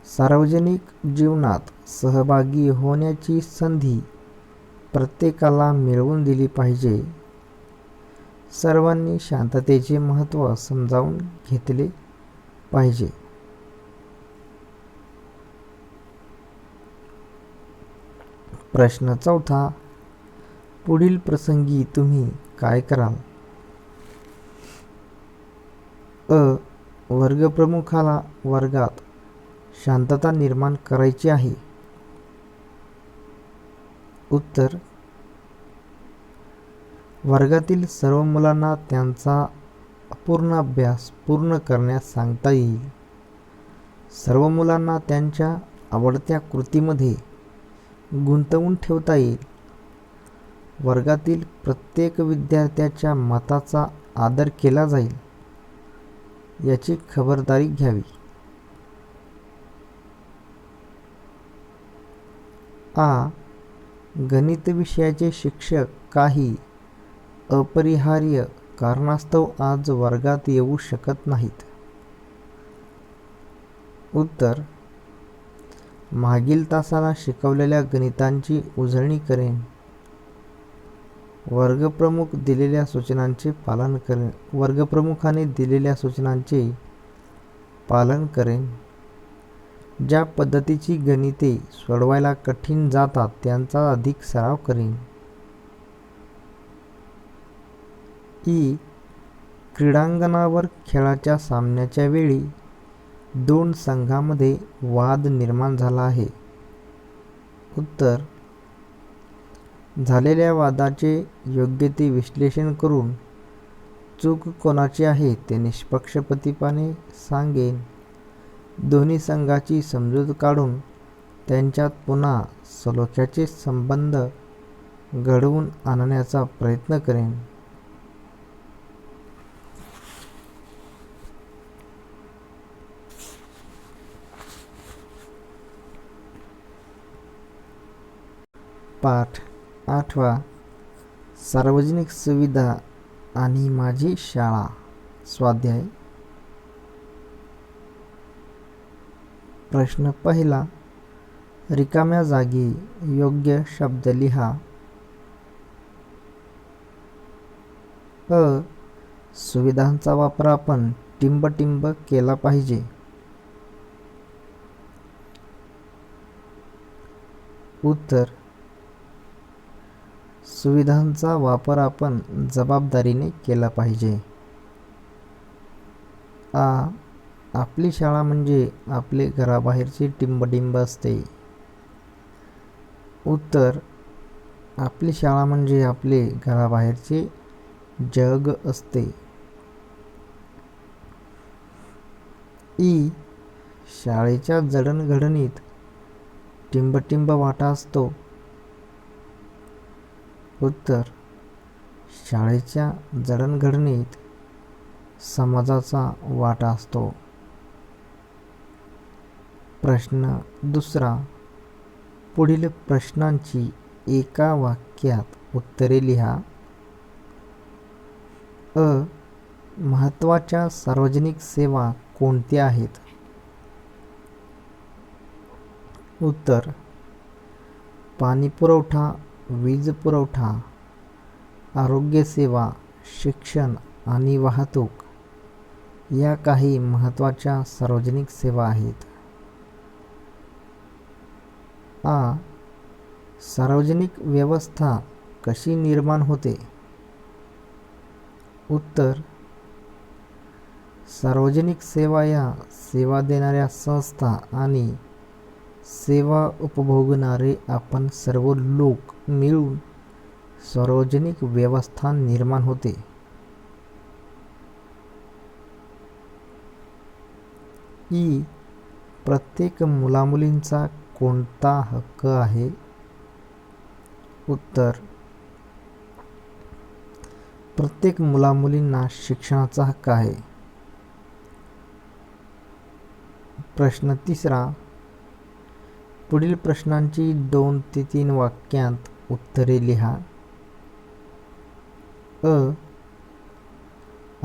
सार्वजनिक जीवनात सहभागी होण्याची संधी प्रत्येकाला मिळवून दिली पाहिजे. सर्वांनी शांततेचे महत्त्व समजावून घेतले पाहिजे. प्रश्न 4. पुढील प्रसंगी तुम्ही काय कराल? वर्गप्रमुखाला वर्गात शांतता निर्माण करायची आहे. उत्तर: वर्गातील सर्व मुलांना त्यांचा अपूर्ण अभ्यास पूर्ण करण्यास सांगता येईल. सर्व मुलांना त्यांच्या आवडत्या कृतीमध्ये गुंतवून ठेवता येईल. वर्गातील प्रत्येक विद्यार्थ्याच्या मताचा आदर केला जाईल याची खबरदारी घ्यावी. गणित विषयाचे शिक्षक काही अपरिहार्य कारणास्तव आज वर्गात येऊ शकत नाहीत. उत्तर: मागील तासाला शिकवलेल्या गणितांची उजळणी करेन. वर्गप्रमुखाने दिलेल्या सूचनांचे पालन करेन. ज्या पद्धतीची गणिते सोडवायला कठीण जातात त्यांचा अधिक सराव करेन. क्रीडांगणावर खेळाच्या सामन्याच्या वेळी 2 संघांमध्ये वाद निर्माण झाला आहे. उत्तर: झालेल्या वादाचे योग्य ते विश्लेषण करून चूक कोणाची आहे ते निष्पक्षपातीपणे सांगेन. दोन्ही संघांची समजूत काढून त्यांच्यात पुन्हा सलोख्याचे संबंध घडवून आणण्याचा प्रयत्न करेन. पाठ 8. सार्वजनिक सुविधा आणि माझी शाळा. स्वाध्याय. प्रश्न 1. रिकाम्या जागी योग्य शब्द लिहा. सुविधांचा वापर आपण टिंबटिंब केला पाहिजे. उत्तर: सुविधांचा वापर आपण जबाबदारीने केला पाहिजे. आपली शाळा म्हणजे आपले घराबाहेरचे टिंबटिंब असते. उत्तर: आपली शाळा म्हणजे आपले घराबाहेरचे जग असते. शाळेच्या जडणघडणीत टिंबटिंब वाटा असतो. उत्तर: शाळेच्या जडणघडणीत समाजाचा वाटा असतो. प्रश्न 2. पुढील प्रश्नांची एका वाक्यात उत्तरे लिहा. महत्त्वाच्या सार्वजनिक सेवा कोणत्या आहेत? उत्तर: पाणीपुरवठा, वीज पुरवठा, आरोग्यसेवा, शिक्षण आणि वाहतूक या काही महत्त्वाच्या सार्वजनिक सेवा आहेत. सार्वजनिक व्यवस्था कशी निर्माण होते? उत्तर: सार्वजनिक सेवा या सेवा देणाऱ्या संस्था आणि सेवा उपभोगणारे आपण सर्व लोक मिळून सार्वजनिक व्यवस्था निर्माण होते. ई. प्रत्येक मुलामुलींचा कोणता हक्क आहे? उत्तर: प्रत्येक मुलामुलींना शिक्षणाचा हक्क आहे. प्रश्न तिसरा. पुढील प्रश्नांची 2 ते 3 वाक्यांत उत्तरे लिहा. अ.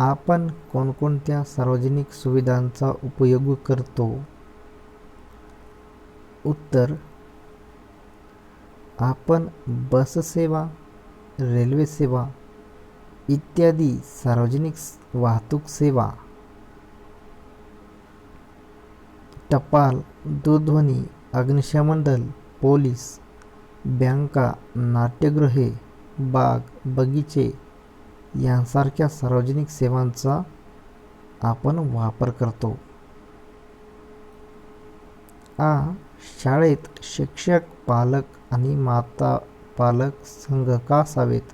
आपण कोणकोणत्या सार्वजनिक सुविधांचा उपयोग करतो? उत्तर: आपण बस सेवा, रेल्वे सेवा इत्यादी सार्वजनिक वाहतूक सेवा, टपाल, दूरध्वनी, अग्निशमन दल, पोलीस, बँका, नाट्यगृहे, बाग बगीचे यांसारख्या सार्वजनिक सेवांचा आपण वापर करतो. आ. शाळेत शिक्षक, पालक आणि माता पालक संघ का असावेत?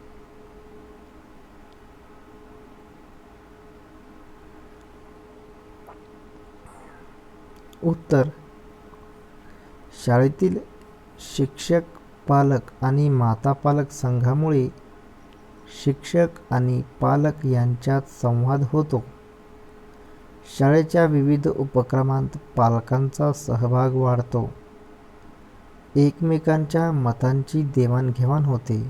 उत्तर: शाळेतील शिक्षक, पालक आणि माता पालक संघामुळे शिक्षक आणि पालक यांच्यात संवाद होतो. शाळेच्या विविध उपक्रमांत पालकांचा सहभाग वाढतो. एकमेकांच्या मतांची देवाणघेवाण होते.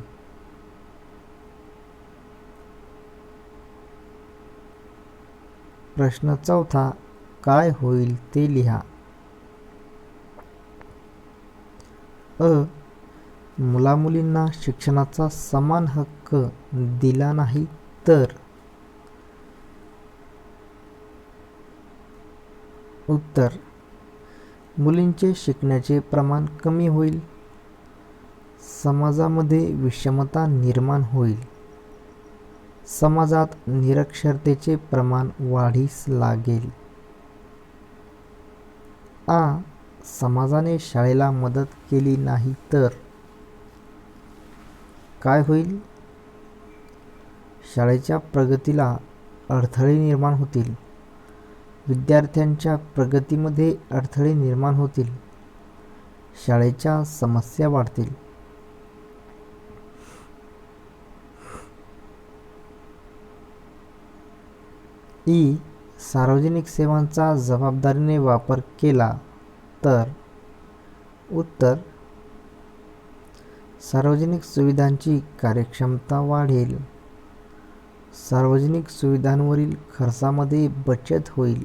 प्रश्न चौथा. काय होईल ते लिहा. अ. मुलामुलींना शिक्षणाचा समान हक्क दिला नाही तर? उत्तर: मुलींचे शिकण्याचे प्रमाण कमी होईल. समाजामध्ये विषमता निर्माण होईल. समाजात निरक्षरतेचे प्रमाण वाढीस लागेल. आ. समाजाने शाळेला मदत केली नाही तर? काय होईल? शाळेच्या प्रगतीला अडथळे निर्माण होतील. विद्यार्थ्यांच्या प्रगतीमध्ये अडथळे निर्माण होतील. शाळेच्या समस्या वाढतील. ई. सार्वजनिक सेवांचा जबाबदारीने वापर केला तर? उत्तर: सार्वजनिक सुविधांची कार्यक्षमता वाढेल. सार्वजनिक सुविधांवरील खर्चामध्ये बचत होईल.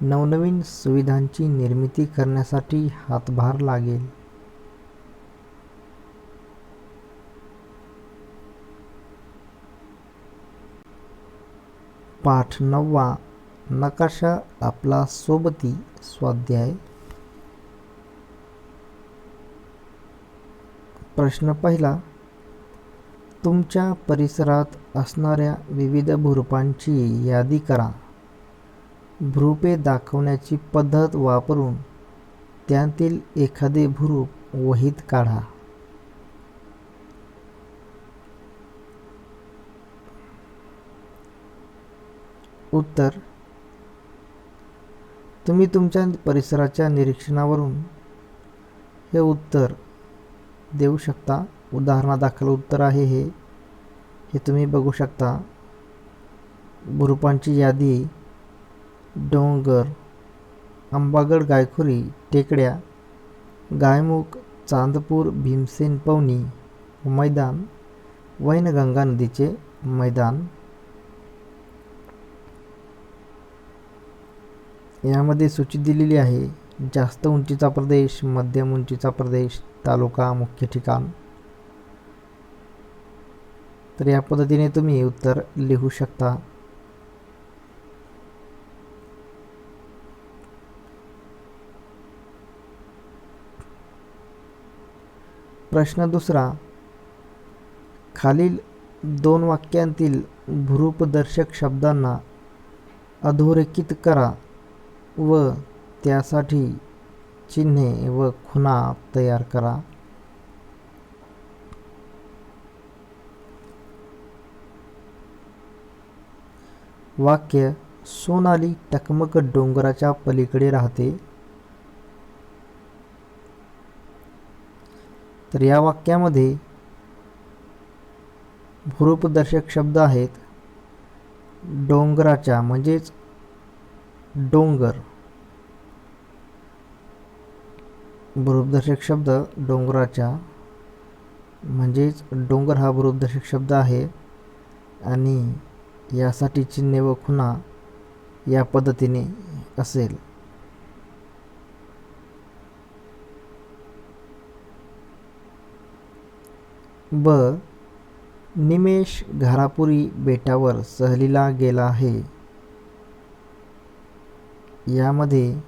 नवनवीन सुविधांची निर्मिती करण्यासाठी हातभार लागेल. पाठ 9. नकाशा आपला सोबती. स्वाध्याय. प्रश्न पहिला. तुमच्या परिसरात असणाऱ्या विविध भुरुपांची यादी करा. भुरुपे दाखवण्याची पद्धत वापरून त्यातील एखादे भुरूप वहीत काढा. उत्तर: तुम्ही तुमच्या परिसराच्या निरीक्षणावरून हे उत्तर देऊ शकता. उदाहरणादाखल उत्तर आहे हे तुम्ही बघू शकता. भुरुपांची यादी: डोंगर, अंबागड, गायखुरी, टेकड्या, गायमुख, चांदपूर, भीमसेन पवनी मैदान, वैनगंगा नदीचे मैदान. यामध्ये सूची दिलेली आहे. जास्त उंचीचा प्रदेश, मध्यम उंचीचा प्रदेश, तालुका, मुख्य ठिकाण. तर या पद्धतीने तुम्ही उत्तर लिहू शकता. प्रश्न दुसरा. खालील 2 वाक्यांतील भूरूपदर्शक शब्दांना अधोरेखित करा व त्यासाठी चिन्हे व खुणा तयार करा. वाक्य: सोनाली टकमक डोंगराच्या पलीकडे राहते. तर या वाक्यामध्ये भूरूपदर्शक शब्द आहेत. डोंगराच्या म्हणजेच डोंगर. भूरूपदर्शक शब्द डोंगराच्या म्हणजेच डोंगर हा भूरूपदर्शक शब्द आहे आणि यासाठी चिन्हे व खुणा या पद्धतीने असेल. ब. निमेष घारापुरी बेटावर सहलीला गेला आहे. यामध्ये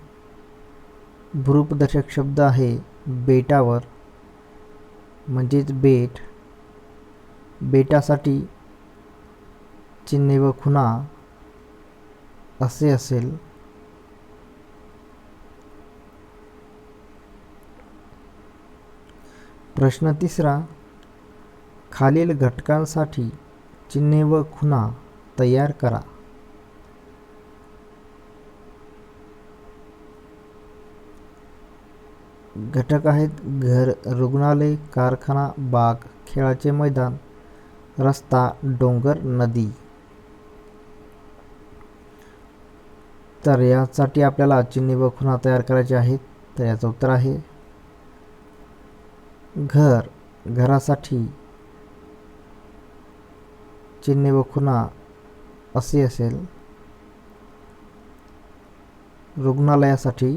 भूरूपदर्शक शब्द आहे बेटावर म्हणजेच बेट. बेटासाठी चिन्हे व खुणा असे असेल. प्रश्न तिसरा. खालील घटकांसाठी चिन्हे व खुणा तयार करा. घटक आहेत घर, रुग्णालय, कारखाना, बाग, खेळाचे मैदान, रस्ता, डोंगर, नदी. तर यासाठी आपल्याला चिन्हे व खुणा तयार करायचे आहेत. तर याचं उत्तर आहे घर. घरासाठी चिन्हे व खुणा असे असेल. रुग्णालयासाठी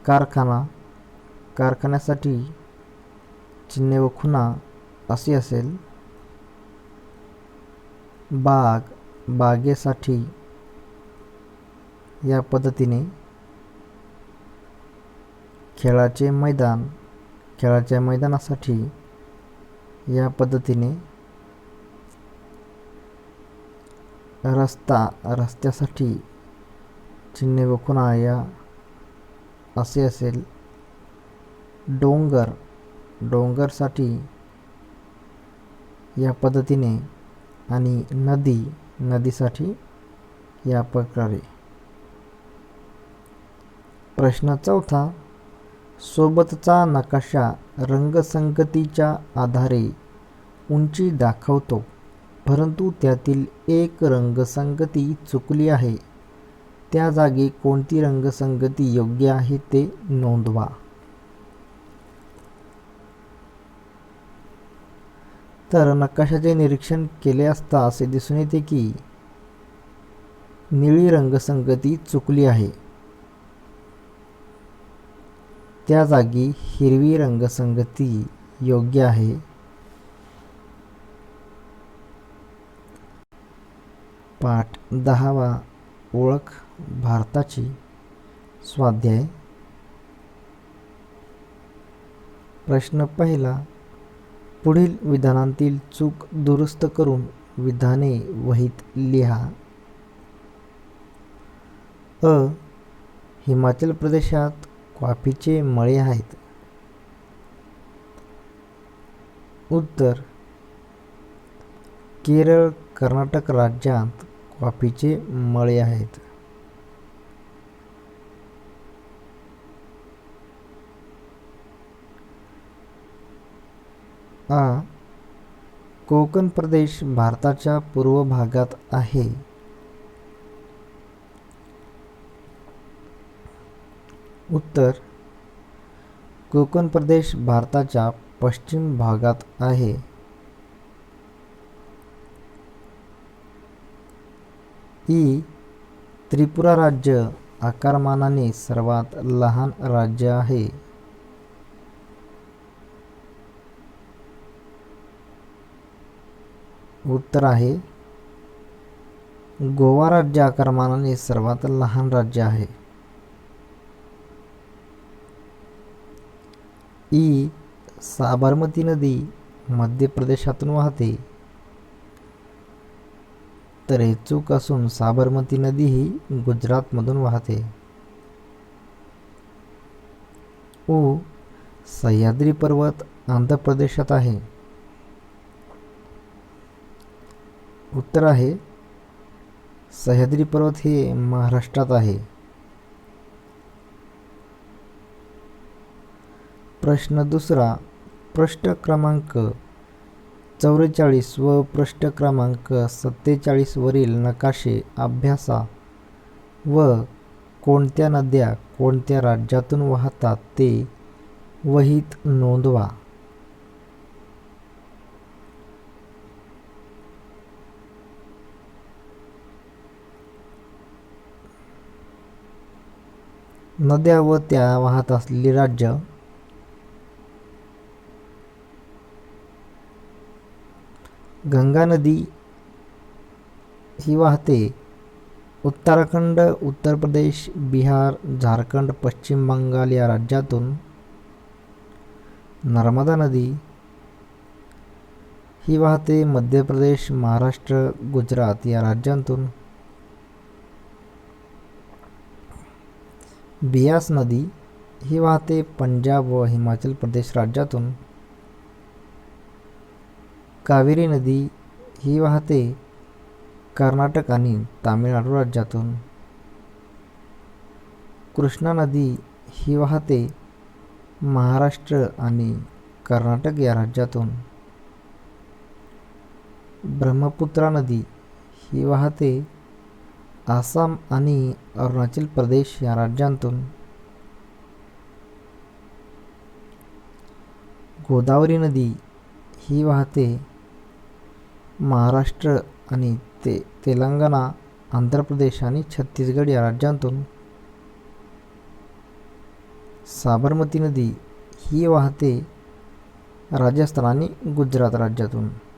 कारखाना. कारखान्यासाठी चिन्हे व खुणा असे असेल. बाग. बागेसाठी या पद्धतीने. खेळाचे मैदान. खेळाच्या मैदानासाठी या पद्धतीने. रस्ता. रस्त्यासाठी चिन्हे व खुणा या असे असेल. डोंगर. डोंगरसाठी या पद्धतीने आणि नदी. नदीसाठी या प्रकारे. प्रश्न चौथा. सोबतचा नकाशा रंगसंगतीच्या आधारे उंची दाखवतो, परंतु त्यातील एक रंगसंगती चुकली आहे. त्या जागी कोणती रंगसंगती योग्य आहे ते नोंदवा. तर नकाशाचे निरीक्षण केले असता असे दिसून येते की निळी रंगसंगती चुकली आहे. त्या जागी हिरवी रंगसंगती योग्य आहे. पाठ 10वा. ओळख भारताची. स्वाध्याय. प्रश्न पहिला. पुढील विधानांतील चूक दुरुस्त करून विधाने वहीत लिहा. अ. हिमाचल प्रदेशात कॉफीचे मळे आहेत. उत्तर. केरळ, कर्नाटक राज्यात कॉफीचे मळे आहेत. आ. कोकण प्रदेश भारताच्या पूर्व भागात आहे. उत्तर. कोकण प्रदेश भारताच्या पश्चिम भागात आहे. ई. त्रिपुरा राज्य आकारमानाने सर्वात लहान राज्य आहे. उत्तर आहे गोवा राज्य आकारमानाने सर्वात लहान राज्य आहे. ई. साबरमती नदी मध्य प्रदेशातून वाहते. तर हे चूक असून साबरमती नदी ही गुजरातमधून वाहते. उ. सह्याद्री पर्वत आंध्र प्रदेशात आहे. उत्तर आहे सह्याद्री पर्वत हे महाराष्ट्रात आहे. प्रश्न दुसरा. पृष्ठ क्रमांक 44 व पृष्ठ क्रमांक 47 वरील नकाशे अभ्यासा व कोणत्या नद्या कोणत्या राज्यातून वाहतात ते वहीत नोंदवा. नद्या व त्या वाहत असलेली राज्य. गंगा नदी ही वाहते उत्तराखंड, उत्तर प्रदेश, बिहार, झारखंड, पश्चिम बंगाल या राज्यातून. नर्मदा नदी ही वाहते मध्य प्रदेश, महाराष्ट्र, गुजरात या राज्यांतून. बियास नदी ही वाहते पंजाब व हिमाचल प्रदेश राज्यातून. कावेरी नदी ही वाहते कर्नाटक आणि तामिळनाडू राज्यातून. कृष्णा नदी ही वाहते महाराष्ट्र आणि कर्नाटक या राज्यातून. ब्रह्मपुत्रा नदी ही वाहते आसाम आणि अरुणाचल प्रदेश या राज्यांतून. गोदावरी नदी ही वाहते महाराष्ट्र आणि तेलंगणा, आंध्र प्रदेश आणि छत्तीसगड या राज्यांतून. साबरमती नदी ही वाहते राजस्थान आणि गुजरात राज्यातून.